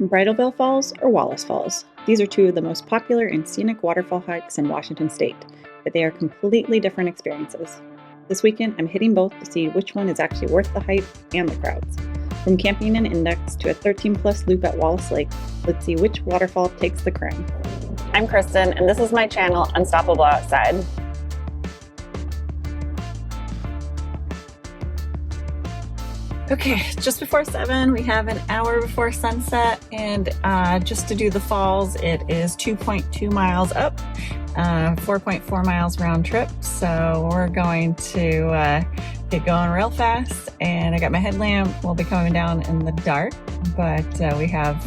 Bridal Veil Falls or Wallace Falls. These are two of the most popular and scenic waterfall hikes in Washington state, but they are completely different experiences. This weekend, I'm hitting both to see which one is actually worth the hype and the crowds. From camping in Index to a 13-plus loop at Wallace Lake, let's see which waterfall takes the crown. I'm Kristen, and this is my channel, Unstoppable Outside. Okay, just before 7, we have an hour before sunset, and just to do the falls, it is 2.2 miles up, 4.4 miles round trip. So we're going to get going real fast, and I got my headlamp. We'll be coming down in the dark, but we have,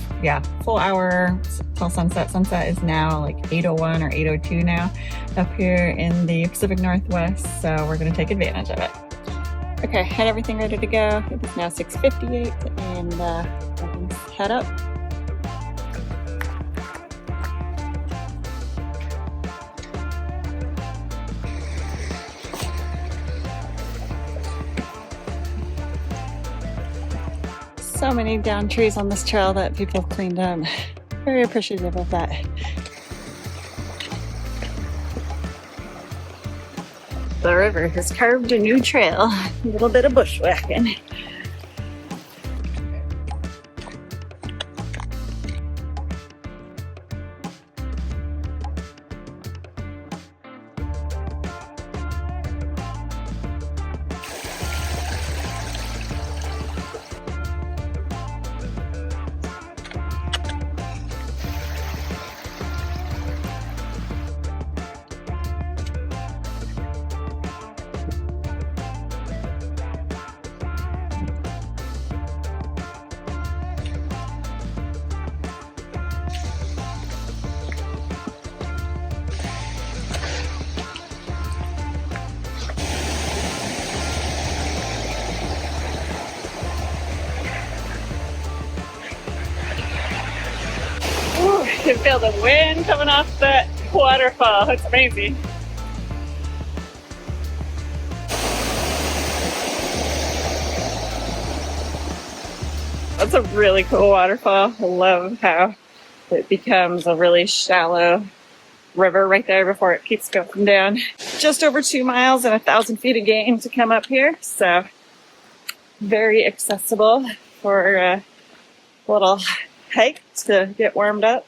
full hour till sunset. Sunset is now like 8:01 or 8:02 now up here in the Pacific Northwest, so we're going to take advantage of it. Okay, had everything ready to go. It is now 6:58, and let's head up. So many down trees on this trail that people have cleaned up. Very appreciative of that. The river has carved a new trail. A little bit of bushwhacking. You can feel the wind coming off that waterfall. It's amazing. That's a really cool waterfall. I love how it becomes a really shallow river right there before it keeps going down. Just over 2 miles and 1,000 feet of gain to come up here. So very accessible for a little hike to get warmed up.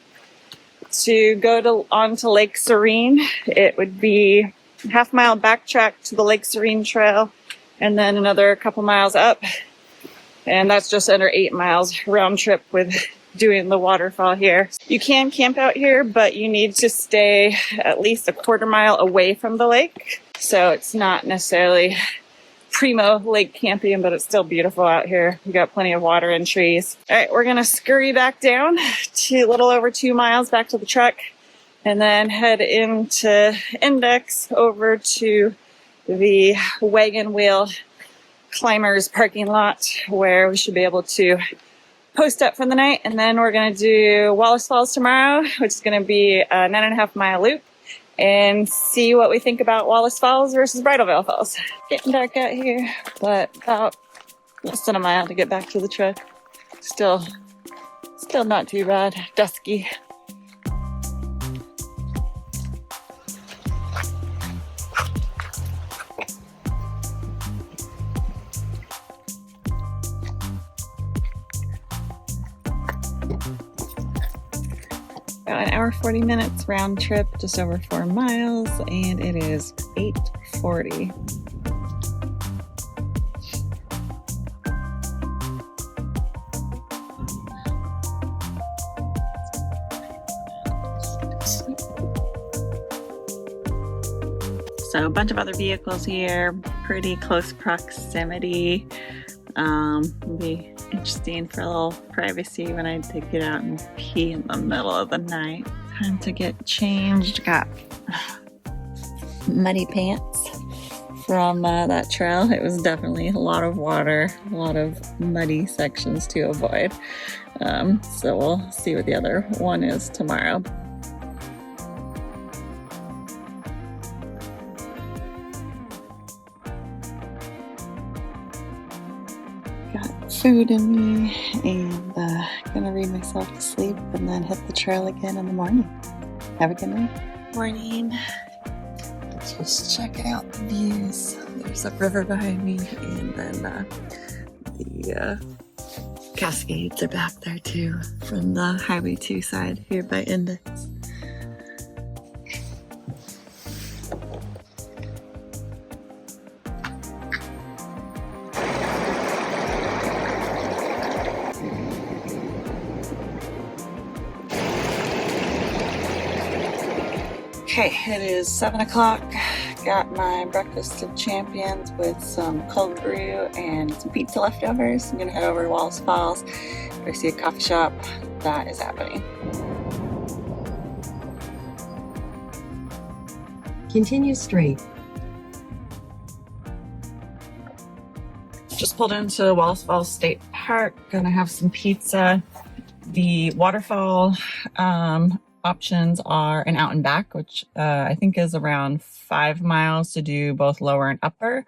To go onto Lake Serene, it would be a half-mile backtrack to the Lake Serene Trail, and then another couple miles up, and that's just under 8 miles round trip with doing the waterfall here. You can camp out here, but you need to stay at least a quarter mile away from the lake, so it's not necessarily primo lake camping, but it's still beautiful out here. We got plenty of water and trees. All right, we're gonna scurry back down to a little over 2 miles back to the truck, and then head into Index over to the Wagon Wheel climbers parking lot, where we should be able to post up for the night. And then we're gonna do Wallace Falls tomorrow, which is gonna be a 9.5 mile loop, and see what we think about Wallace Falls versus Bridal Veil Falls. Getting dark out here, but about less than a mile to get back to the truck. Still not too bad. Dusky. About an hour 40 minutes round trip, just over 4 miles, and it is 8:40. So a bunch of other vehicles here, pretty close proximity. It'll be interesting for a little privacy when I take it out and pee in the middle of the night. Time to get changed. Got muddy pants from that trail. It was definitely a lot of water, a lot of muddy sections to avoid. So we'll see what the other one is tomorrow. Got food in me and Gonna read myself to sleep and then hit the trail again in the morning. Have a good night. Morning. Just check out the views. There's a river behind me, and then the Cascades are back there too from the Highway 2 side here by Index. Okay, it is 7 o'clock. Got my breakfast of champions with some cold brew and some pizza leftovers. I'm gonna head over to Wallace Falls. If I see a coffee shop, that is happening. Continue straight. Just pulled into Wallace Falls State Park. Gonna have some pizza. The waterfall options are an out and back, which I think is around 5 miles to do both lower and upper.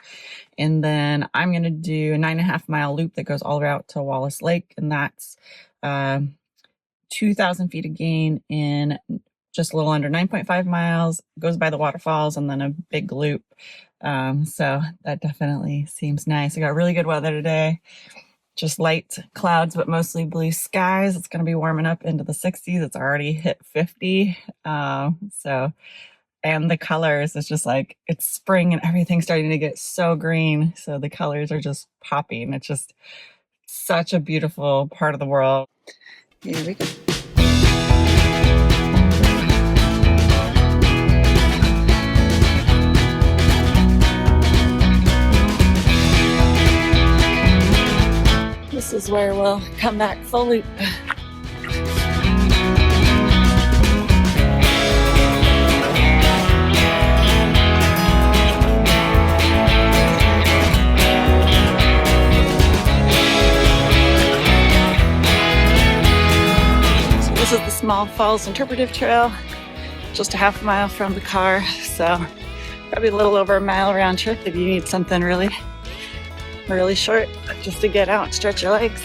And then I'm going to do a 9.5 mile loop that goes all the way out to Wallace Lake. And that's 2,000 feet of gain in just a little under 9.5 miles, goes by the waterfalls, and then a big loop. So that definitely seems nice. I got really good weather today. Just light clouds, but mostly blue skies. It's going to be warming up into the 60s. It's already hit 50. And the colors, it's just like, it's spring and everything's starting to get so green. So the colors are just popping. It's just such a beautiful part of the world. Here we go. This is where we'll come back full loop. So this is the Small Falls Interpretive Trail, just a half mile from the car. So probably a little over a mile round trip if you need something really short just to get out and stretch your legs.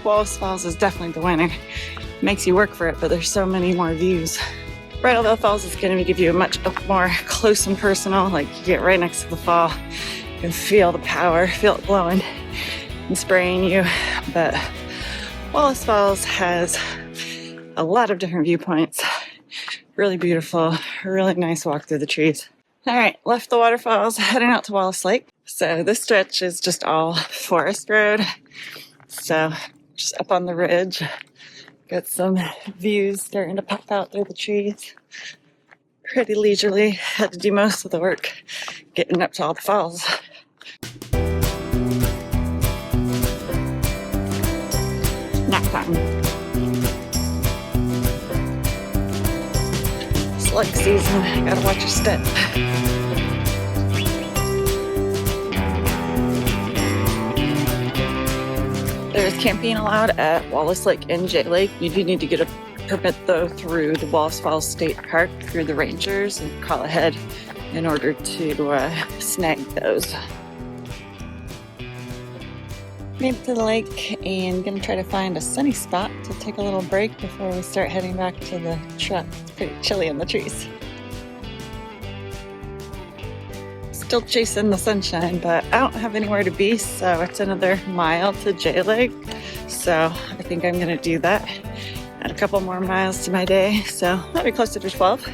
Wallace Falls is definitely the winner. Makes you work for it, but there's so many more views. Bridal Veil Falls is going to give you a much more close and personal, like you get right next to the fall. You can feel the power, feel it blowing and spraying you. But Wallace Falls has a lot of different viewpoints. Really beautiful, really nice walk through the trees. All right, left the waterfalls, heading out to Wallace Lake. So this stretch is just all forest road. So just up on the ridge, got some views starting to pop out through the trees. Pretty leisurely, had to do most of the work getting up to all the falls. Nap time. Slug season, gotta watch your step. There's camping allowed at Wallace Lake and J Lake. You do need to get a permit though through the Wallace Falls State Park through the rangers and call ahead in order to snag those. Made it to the lake and gonna try to find a sunny spot to take a little break before we start heading back to the truck. It's pretty chilly in the trees. Still chasing the sunshine, but I don't have anywhere to be, so it's another mile to J Lake. So I think I'm gonna do that. Add a couple more miles to my day, so I'll be closer to 12.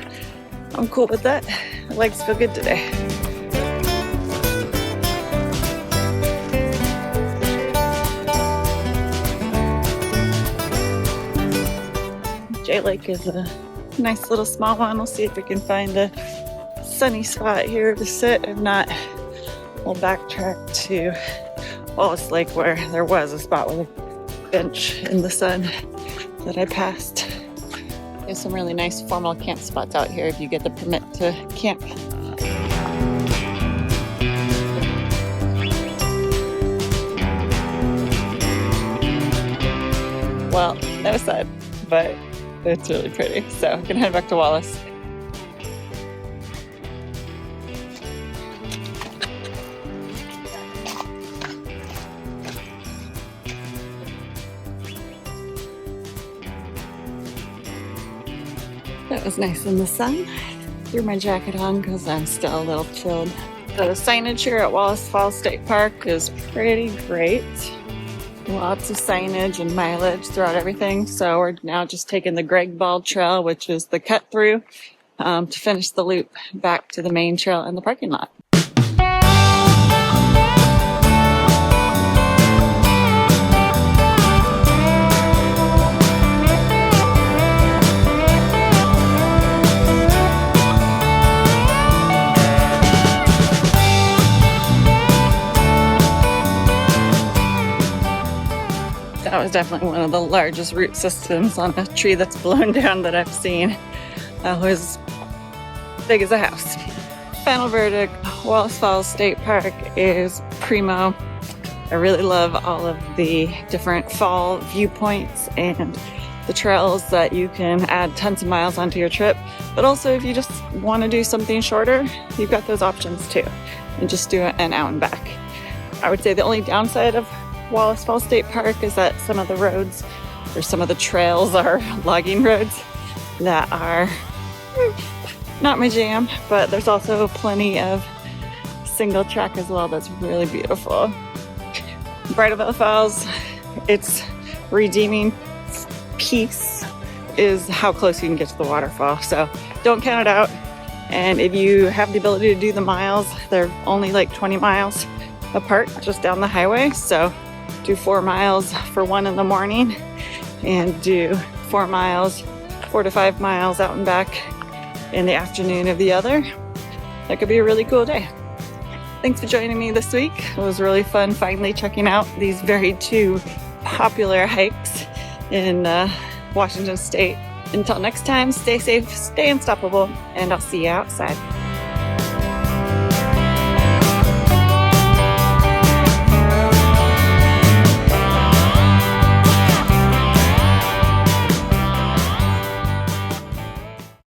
I'm cool with that. My legs feel good today. J Lake is a nice little small one. We'll see if we can find a sunny spot here to sit. If not, we'll backtrack to Wallace Lake where there was a spot with a bench in the sun that I passed. There's some really nice formal camp spots out here if you get the permit to camp. Well, no sun, but it's really pretty. So I'm gonna head back to Wallace. That was nice in the sun. Threw my jacket on because I'm still a little chilled. The signage here at Wallace Falls State Park is pretty great. Lots of signage and mileage throughout everything. So we're now just taking the Greg Ball Trail, which is the cut through, to finish the loop back to the main trail in the parking lot. That was definitely one of the largest root systems on a tree that's blown down that I've seen. That was big as a house. Final verdict, Wallace Falls State Park is primo. I really love all of the different fall viewpoints and the trails that you can add tons of miles onto your trip. But also if you just want to do something shorter, you've got those options too. And just do an out and back. I would say the only downside of Wallace Falls State Park is that some of the roads or some of the trails are logging roads that are not my jam, but there's also plenty of single track as well that's really beautiful. Bridal Veil Falls, its redeeming piece is how close you can get to the waterfall, so don't count it out. And if you have the ability to do the miles, they're only like 20 miles apart just down the highway, so do 4 miles for one in the morning and do 4 to 5 miles out and back in the afternoon of the other. That could be a really cool day. Thanks for joining me this week. It was really fun finally checking out these two popular hikes in Washington State. Until next time, stay safe, stay unstoppable, and I'll see you outside.